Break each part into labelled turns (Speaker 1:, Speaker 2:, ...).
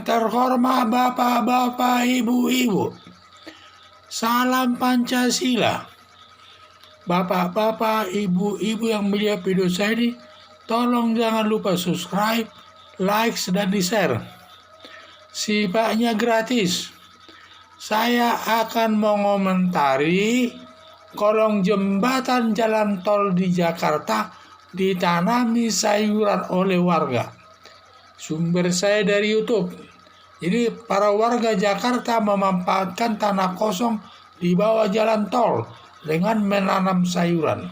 Speaker 1: Yang terhormat bapak-bapak, ibu-ibu, salam Pancasila. Bapak-bapak, ibu-ibu yang melihat video saya ini, tolong jangan lupa subscribe, like, dan di-share. Sifatnya gratis. Saya akan mengomentari kolong jembatan jalan tol di Jakarta ditanami sayuran oleh warga. Sumber saya dari YouTube. Jadi para warga Jakarta memanfaatkan tanah kosong di bawah jalan tol dengan menanam sayuran.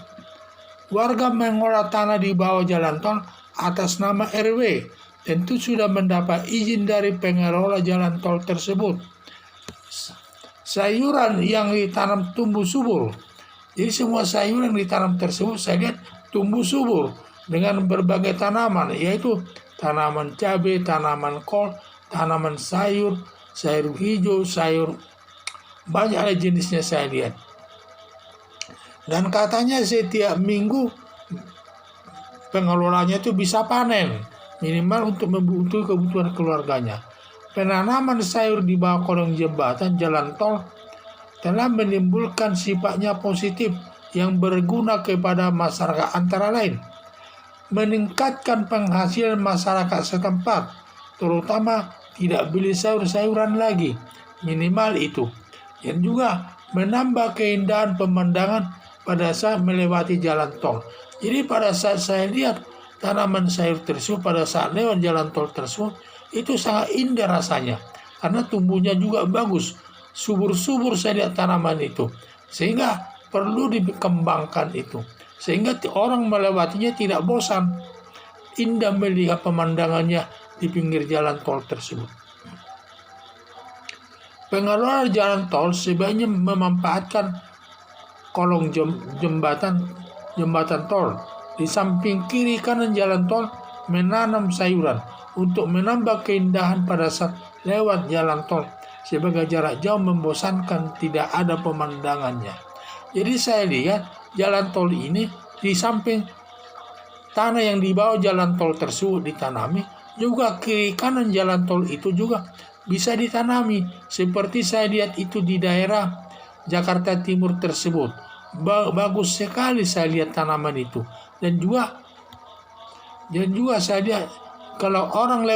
Speaker 1: Warga mengolah tanah di bawah jalan tol atas nama RW. Tentu sudah mendapat izin dari pengelola jalan tol tersebut. Sayuran yang ditanam tumbuh subur. Jadi semua sayuran yang ditanam tersebut saya lihat tumbuh subur dengan berbagai tanaman, yaitu tanaman cabai, tanaman kol, tanaman sayur, sayur hijau, sayur banyak jenisnya saya lihat. Dan katanya setiap minggu pengelolanya itu bisa panen, minimal untuk kebutuhan keluarganya. Penanaman sayur di bawah kolong jembatan jalan tol telah menimbulkan sifatnya positif yang berguna kepada masyarakat, antara lain meningkatkan penghasilan masyarakat setempat, terutama tidak beli sayur-sayuran lagi, minimal itu. Dan juga menambah keindahan pemandangan pada saat melewati jalan tol. Jadi pada saat saya lihat tanaman sayur tersebut, pada saat lewat jalan tol tersebut, itu sangat indah rasanya, karena tumbuhnya juga bagus, subur-subur saya lihat tanaman itu, sehingga perlu dikembangkan itu, sehingga orang melewatinya tidak bosan, indah melihat pemandangannya di pinggir jalan tol tersebut. Pengelola jalan tol sebaiknya memanfaatkan kolong jembatan tol di samping kiri kanan jalan tol, menanam sayuran untuk menambah keindahan pada saat lewat jalan tol. Sebagai jarak jauh membosankan, tidak ada pemandangannya. Jadi saya lihat jalan tol ini di samping tanah yang di bawah jalan tol tersebut ditanami, juga kiri kanan jalan tol itu juga bisa ditanami. Seperti saya lihat itu di daerah Jakarta Timur tersebut. Bagus sekali saya lihat tanaman itu. Dan juga saya lihat kalau orang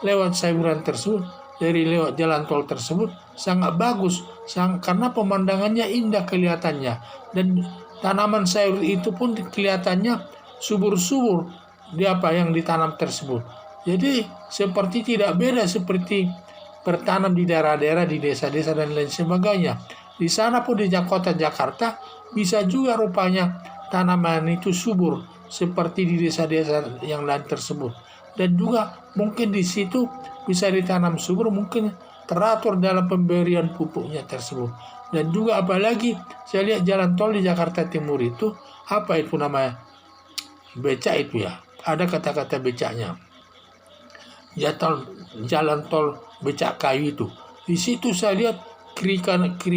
Speaker 1: lewat sayuran tersebut, dari lewat jalan tol tersebut sangat bagus, karena pemandangannya indah kelihatannya, dan tanaman sayur itu pun kelihatannya subur-subur di apa yang ditanam tersebut. Jadi seperti tidak beda seperti bertanam di daerah-daerah, di desa-desa dan lain sebagainya. Di sana pun di kota Jakarta bisa juga rupanya tanaman itu subur seperti di desa-desa yang lain tersebut. Dan juga mungkin di situ bisa ditanam subur, mungkin teratur dalam pemberian pupuknya tersebut. Dan juga apalagi saya lihat jalan tol di Jakarta Timur itu, apa itu namanya, becak itu ya, ada kata-kata becaknya, jalan tol becak kayu itu. Di situ saya lihat kiri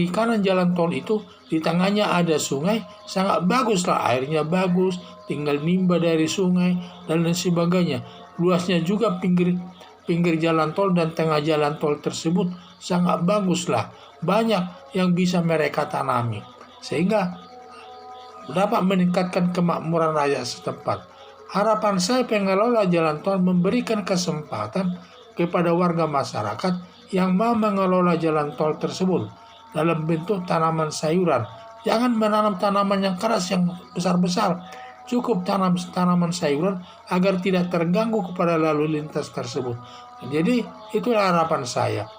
Speaker 1: kanan jalan tol itu, di tengahnya ada sungai, sangat bagus lah, airnya bagus, tinggal nimba dari sungai dan lain sebagainya. Luasnya juga pinggir jalan tol dan tengah jalan tol tersebut sangat bagus lah, banyak yang bisa mereka tanami, sehingga dapat meningkatkan kemakmuran rakyat setempat. Harapan saya pengelola jalan tol memberikan kesempatan kepada warga masyarakat yang mau mengelola jalan tol tersebut dalam bentuk tanaman sayuran. Jangan menanam tanaman yang keras, yang besar-besar. Cukup tanam tanaman sayuran agar tidak terganggu kepada lalu lintas tersebut. Jadi itulah harapan saya.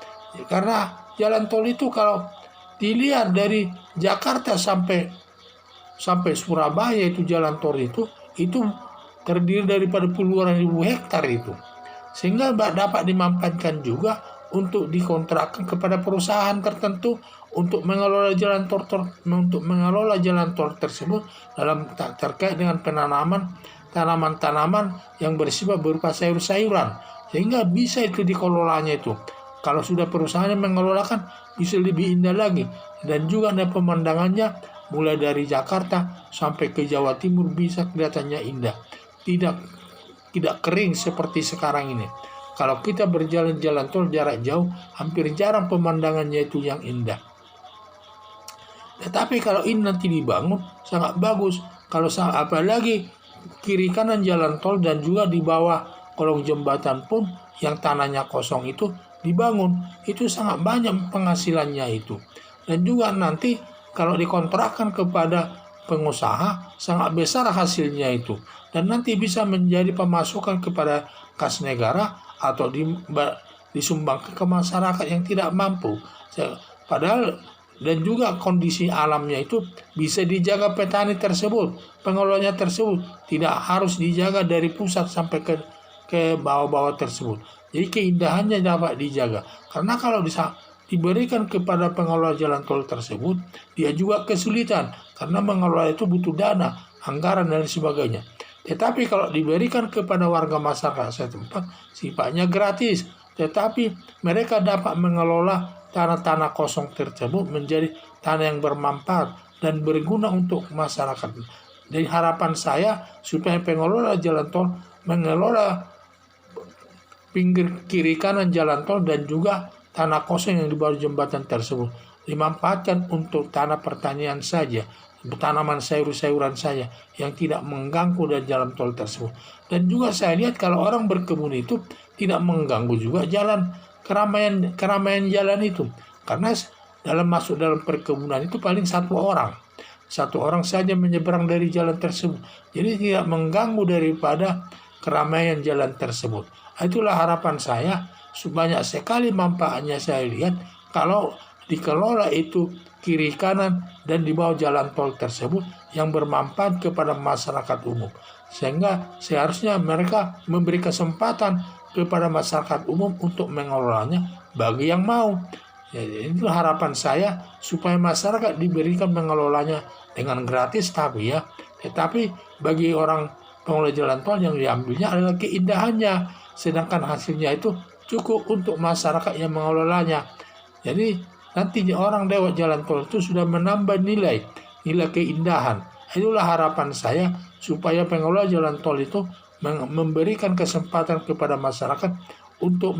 Speaker 1: Karena jalan tol itu kalau dilihat dari Jakarta sampai Surabaya, itu jalan tol itu terdiri daripada puluhan ribu hektar itu. Sehingga dapat dimanfaatkan juga untuk dikontrakkan kepada perusahaan tertentu untuk mengelola jalan tol tersebut dalam terkait dengan penanaman tanaman-tanaman yang bersifat berupa sayur-sayuran, sehingga bisa itu dikelolanya itu. Kalau sudah perusahaan yang mengelolakan bisa lebih indah lagi, dan juga ada pemandangannya mulai dari Jakarta sampai ke Jawa Timur bisa kelihatannya indah, tidak kering seperti sekarang ini. Kalau kita berjalan jalan tol jarak jauh, hampir jarang pemandangannya itu yang indah. Tetapi kalau ini nanti dibangun, sangat bagus. Kalau apalagi kiri kanan jalan tol dan juga di bawah kolong jembatan pun yang tanahnya kosong itu dibangun, itu sangat banyak penghasilannya itu. Dan juga nanti kalau dikontrakkan kepada pengusaha, sangat besar hasilnya itu. Dan nanti bisa menjadi pemasukan kepada kas negara atau disumbangkan ke masyarakat yang tidak mampu. Padahal dan juga kondisi alamnya itu bisa dijaga petani tersebut, pengelolanya tersebut, tidak harus dijaga dari pusat sampai ke bawah-bawah tersebut. Jadi keindahannya dapat dijaga. Karena kalau diberikan kepada pengelola jalan tol tersebut, dia juga kesulitan karena mengelola itu butuh dana, anggaran dan sebagainya. Tetapi kalau diberikan kepada warga masyarakat setempat, sifatnya gratis. Tetapi mereka dapat mengelola tanah-tanah kosong tersebut menjadi tanah yang bermanfaat dan berguna untuk masyarakat. Jadi harapan saya supaya pengelola jalan tol mengelola pinggir kiri kanan jalan tol dan juga tanah kosong yang di bawah jembatan tersebut dimanfaatkan untuk tanah pertanian saja, tanaman sayur-sayuran saja yang tidak mengganggu dari jalan tol tersebut. Dan juga saya lihat kalau orang berkebun itu tidak mengganggu juga jalan keramaian jalan itu, karena masuk dalam perkebunan itu paling satu orang saja menyeberang dari jalan tersebut, jadi tidak mengganggu daripada keramaian jalan tersebut. Itulah harapan saya, sebanyak sekali manfaatnya saya lihat kalau dikelola itu kiri kanan dan di bawah jalan tol tersebut yang bermanfaat kepada masyarakat umum, sehingga seharusnya mereka memberi kesempatan kepada masyarakat umum untuk mengelolanya bagi yang mau. Jadi itu harapan saya supaya masyarakat diberikan mengelolanya dengan gratis tetapi bagi orang pengelola jalan tol yang diambilnya adalah keindahannya, sedangkan hasilnya itu cukup untuk masyarakat yang mengelolanya. Jadi nanti orang lewat jalan tol itu sudah menambah nilai keindahan. Itulah harapan saya supaya pengelola jalan tol itu memberikan kesempatan kepada masyarakat untuk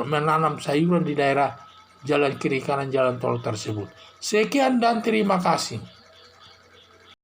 Speaker 1: menanam sayuran di daerah jalan kiri kanan jalan tol tersebut. Sekian dan terima kasih.